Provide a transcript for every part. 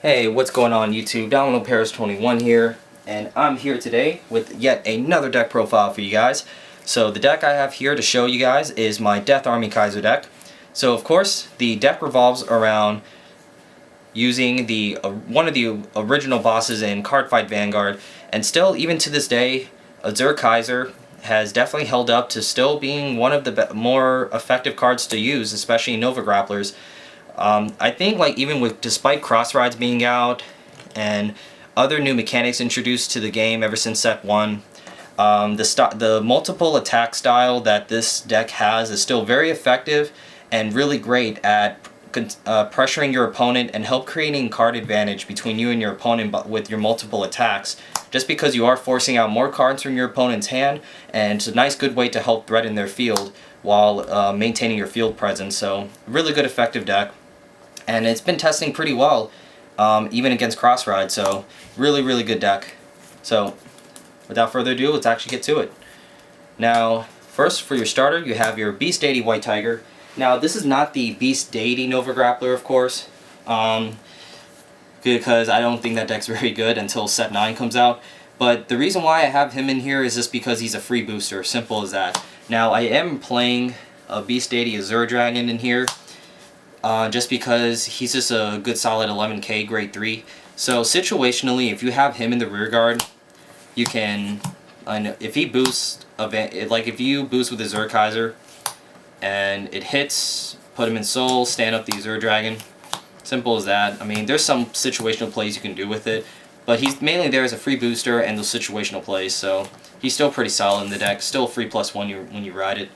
Hey, what's going on YouTube? Download Paris 21 here, and I'm here today with yet another deck profile for you guys. So the deck I have here to show you guys is my Death Army Kaiser deck. So of course, the deck revolves around using the one of the original bosses in Cardfight Vanguard, and still, even to this day, Asura Kaiser has definitely held up to still being one of the more effective cards to use, especially in Nova Grapplers. I think even despite cross rides being out and other new mechanics introduced to the game ever since set 1, the multiple attack style that this deck has is still very effective and really great at pressuring your opponent and help creating card advantage between you and your opponent with your multiple attacks, just because you are forcing out more cards from your opponent's hand, and it's a nice good way to help threaten their field while maintaining your field presence. So really good effective deck, and it's been testing pretty well even against cross ride, so really good deck. So without further ado, let's actually get to it. Now first, for your starter, you have your Beast Deity White Tiger. Now this is not the Beast Deity Nova Grappler, of course, because I don't think that deck's very good until set 9 comes out. But the reason why I have him in here is just because he's a free booster, simple as that. Now I am playing a Beast Deity Azure Dragon in here, just because he's just a good solid 11k grade 3. So situationally, if you have him in the rear guard, you can, if he boosts, if you boost with Azure Kaiser and it hits, put him in soul, stand up the Azure Dragon. Simple as that. I mean, there's some situational plays you can do with it, but he's mainly there as a free booster and those situational plays, so he's still pretty solid in the deck, still free +1 when you ride it.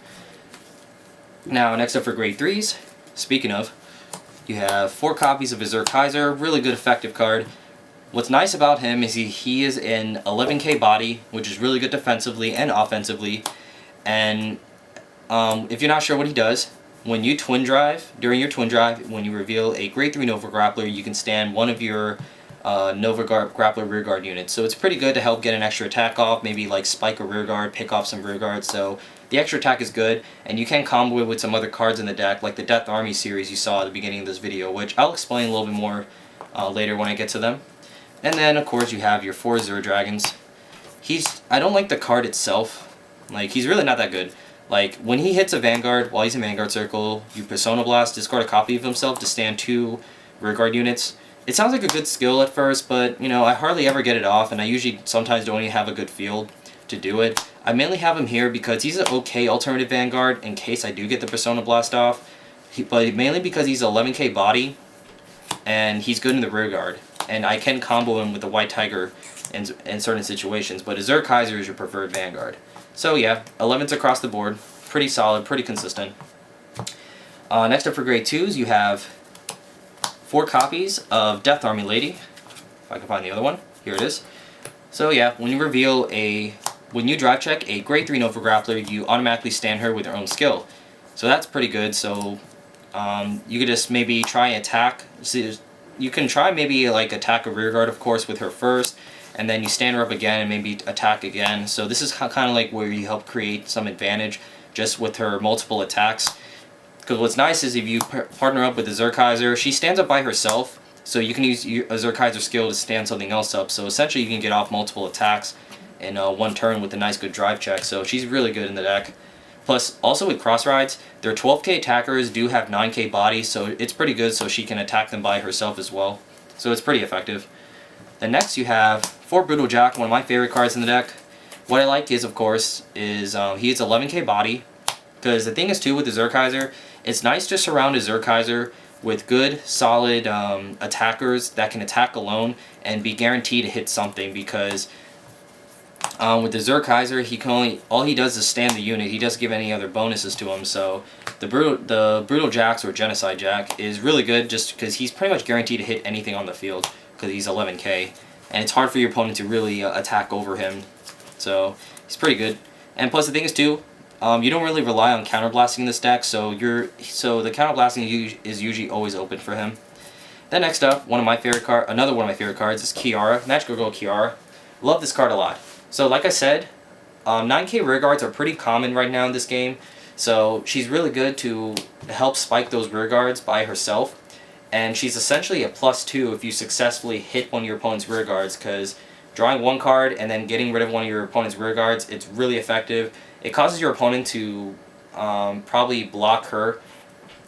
Now next up for grade 3s, speaking of, you have 4 copies of Azure Kaiser, really good effective card. What's nice about him is he is in 11k body, which is really good defensively and offensively, and if you're not sure what he does, when you twin drive, during your twin drive, when you reveal a grade 3 Nova Grappler, you can stand one of your Nova Grappler rear guard units. So it's pretty good to help get an extra attack off, maybe like spike a rear guard, pick off some rear guards. So the extra attack is good, and you can combo it with some other cards in the deck, like the Death Army series you saw at the beginning of this video, which I'll explain a little bit more later when I get to them. And then of course you have your 4 Azure Dragons. I don't like the card itself, he's really not that good. When he hits a Vanguard, while he's in Vanguard Circle, you Persona Blast, discard a copy of himself to stand 2 rearguard units. It sounds like a good skill at first, but I hardly ever get it off, and I usually sometimes don't even have a good field to do it. I mainly have him here because he's an okay alternative Vanguard in case I do get the Persona Blast off, but mainly because he's 11k body, and he's good in the rearguard, and I can combo him with the White Tiger in certain situations, but Azure Kaiser is your preferred Vanguard. So yeah, 11s across the board, pretty solid, pretty consistent. Next up for grade 2s, you have 4 copies of Death Army Lady. If I can find the other one, here it is. So yeah, when you drive check a grade 3 Nova Grappler, you automatically stand her with your own skill. So that's pretty good. So you could just maybe try attack. You can try maybe attack a rear guard, of course, with her first, and then you stand her up again and maybe attack again. So this is kind of where you help create some advantage just with her multiple attacks. Because what's nice is if you partner up with Azure Kaiser, she stands up by herself, so you can use your Azure Kaiser skill to stand something else up. So essentially you can get off multiple attacks in one turn with a nice good drive check. So she's really good in the deck. Plus, also with cross rides, their 12k attackers do have 9k body, so it's pretty good, so she can attack them by herself as well. So it's pretty effective. Then next you have 4 Brutal Jack, one of my favorite cards in the deck. What I like is, of course, he is 11k body, because the thing is too with Azure Kaiser, it's nice to surround Azure Kaiser with good, solid attackers that can attack alone and be guaranteed to hit something, because with Azure Kaiser, all he does is stand the unit. He doesn't give any other bonuses to him. So the Brutal Jacks, or Genocide Jack, is really good just because he's pretty much guaranteed to hit anything on the field, because he's 11k, and it's hard for your opponent to really attack over him. So he's pretty good. And plus the thing is too, you don't really rely on counterblasting this deck, so the counterblasting is usually always open for him. Then next up, another one of my favorite cards is Kiara, Magical Girl Kiara. Love this card a lot. So like I said, 9k rear guards are pretty common right now in this game, so she's really good to help spike those rear guards by herself. and she's essentially a +2 if you successfully hit one of your opponent's rear guards, because drawing one card and then getting rid of one of your opponent's rear guards, it's really effective. It causes your opponent to probably block her,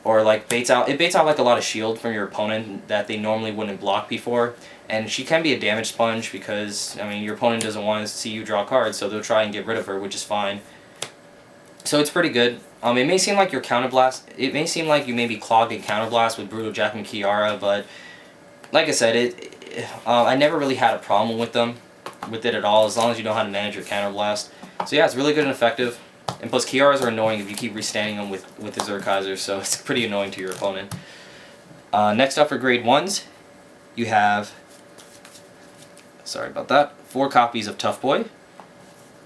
or like baits out like a lot of shield from your opponent that they normally wouldn't block before. And she can be a damage sponge because, I mean, your opponent doesn't want to see you draw cards, so they'll try and get rid of her, which is fine. So it's pretty good. It may seem like your counterblast, it may seem like you may be clogged in counterblast with Brutal Jack and Kiara, but like I said, I never really had a problem with it at all, as long as you know how to manage your counterblast. So yeah, it's really good and effective. And plus, Kiaras are annoying if you keep restanding them with Asura Kaiser, so it's pretty annoying to your opponent. Next up for grade 1s, you have, sorry about that, 4 copies of Tough Boy,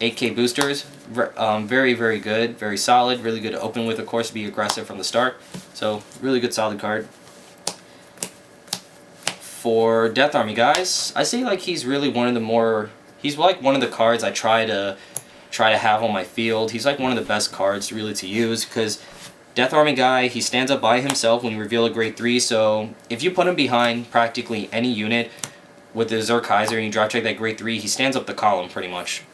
8k boosters, very, very good, very solid, really good to open with, of course, to be aggressive from the start. So, really good, solid card. For Death Army guys, I say like he's really one of the more, he's like one of the cards I try to have on my field. He's like one of the best cards really to use, because Death Army guy, he stands up by himself when you reveal a grade 3, so if you put him behind practically any unit with the Azure Kaiser and you drop check that grade 3, he stands up the column pretty much,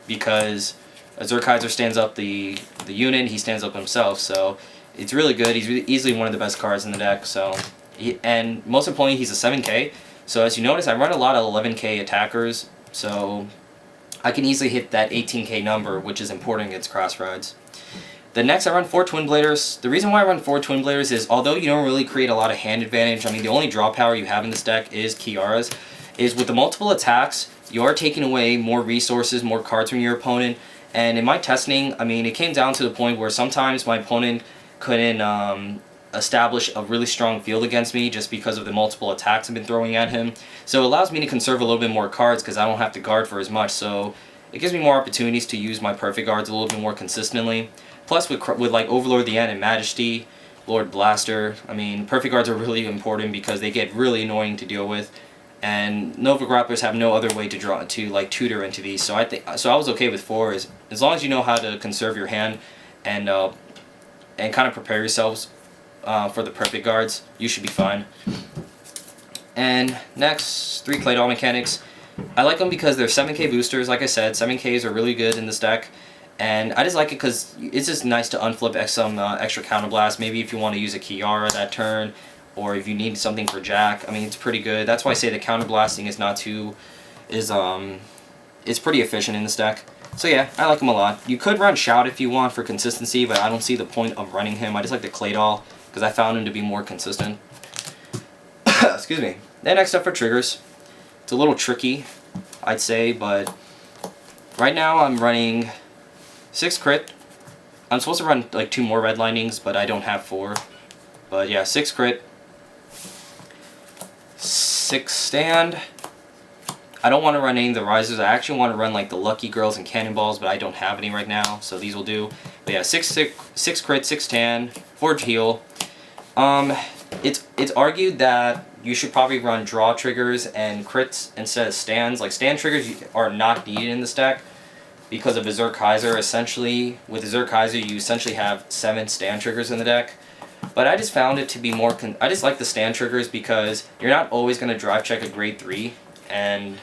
because Azure Kaiser stands up the unit, he stands up himself, so it's really good. He's really easily one of the best cards in the deck. So and most importantly, he's a 7k, so as you notice, I run a lot of 11k attackers, so I can easily hit that 18k number, which is important against cross rides. The next, I run 4 Twin Bladers. The reason why I run 4 Twin Bladers is, although you don't really create a lot of hand advantage, I mean, the only draw power you have in this deck is Kiara's, is with the multiple attacks, you are taking away more resources, more cards from your opponent, and in my testing, I mean, it came down to the point where sometimes my opponent couldn't establish a really strong field against me just because of the multiple attacks I've been throwing at him. So it allows me to conserve a little bit more cards because I don't have to guard for as much, so it gives me more opportunities to use my perfect guards a little bit more consistently. Plus with like Overlord the End and Majesty, Lord Blaster, I mean, perfect guards are really important because they get really annoying to deal with, and Nova Grapplers have no other way to like tutor into these. So I was okay with 4, as long as you know how to conserve your hand and kind of prepare yourselves for the perfect guards, you should be fine. And next, 3 Clay Doll mechanics. I like them because they're 7k boosters. Like I said, 7ks are really good in this deck, and I just like it because it's just nice to unflip some extra counterblast. Maybe if you want to use a Kiara that turn, or if you need something for Jack. I mean, it's pretty good. That's why I say the counterblasting is not too, it's pretty efficient in this deck. So yeah, I like him a lot. You could run Shout if you want for consistency, but I don't see the point of running him. I just like the Clay Doll because I found him to be more consistent. Excuse me. Then next up for triggers. It's a little tricky, I'd say, but right now I'm running 6 crit. I'm supposed to run like 2 more red lightnings, but I don't have 4. But yeah, 6 crit, 6 stand. I don't want to run any of the risers. I actually want to run like the Lucky Girls and Cannonballs, but I don't have any right now, so these will do. But yeah, 6 crit, 6 tan, 4 heal. It's argued that you should probably run draw triggers and crits instead of stands. Like, stand triggers are not needed in this deck because of Azure Kaiser. Essentially, with Azure Kaiser, you essentially have 7 stand triggers in the deck. But I just found it to be more, I just like the stand triggers because you're not always going to drive check a grade 3, and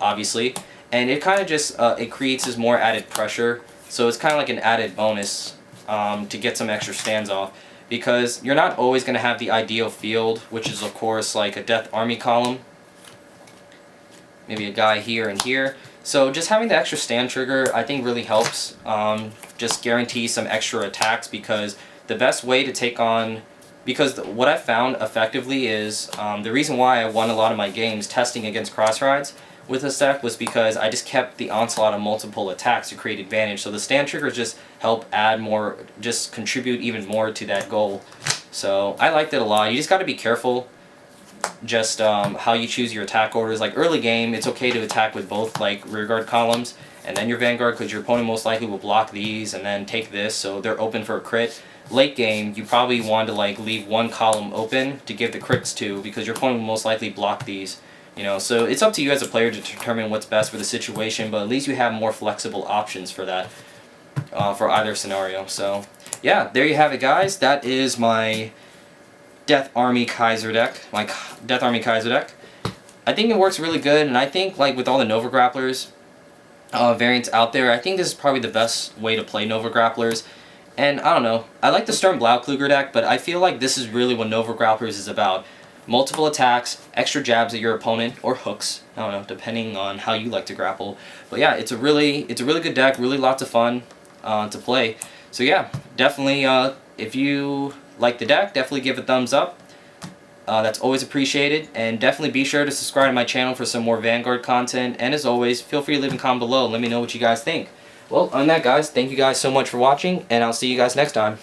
obviously, and it kind of just, it creates this more added pressure, so it's kind of like an added bonus to get some extra stands off, because you're not always going to have the ideal field, which is of course like a Death Army column, maybe a guy here and here. So just having the extra stand trigger I think really helps, just guarantee some extra attacks, because the best way to take on, because what I found effectively is, the reason why I won a lot of my games testing against cross rides with this deck was because I just kept the onslaught of multiple attacks to create advantage. So the stand triggers just help add more, just contribute even more to that goal. So I liked it a lot. You just got to be careful just how you choose your attack orders. Like early game, it's okay to attack with both like rearguard columns and then your Vanguard, because your opponent most likely will block these and then take this, so they're open for a crit. Late game, you probably want to like leave one column open to give the crits to, because your opponent will most likely block these. You know, so it's up to you as a player to determine what's best for the situation, but at least you have more flexible options for that, for either scenario. So yeah, there you have it, guys. That is my Death Army Kaiser deck, my Death Army Kaiser deck. I think it works really good, and I think like with all the Nova Grapplers variants out there, I think this is probably the best way to play Nova Grapplers. And I don't know, I like the Sturm Blaukluger deck, but I feel like this is really what Nova Grapplers is about. Multiple attacks, extra jabs at your opponent, or hooks, I don't know, depending on how you like to grapple. But yeah, it's a really good deck, really lots of fun to play. So yeah, definitely if you like the deck, definitely give it a thumbs up. That's always appreciated, and definitely be sure to subscribe to my channel for some more Vanguard content, and as always, feel free to leave a comment below and let me know what you guys think. Well, on that guys, thank you guys so much for watching, and I'll see you guys next time.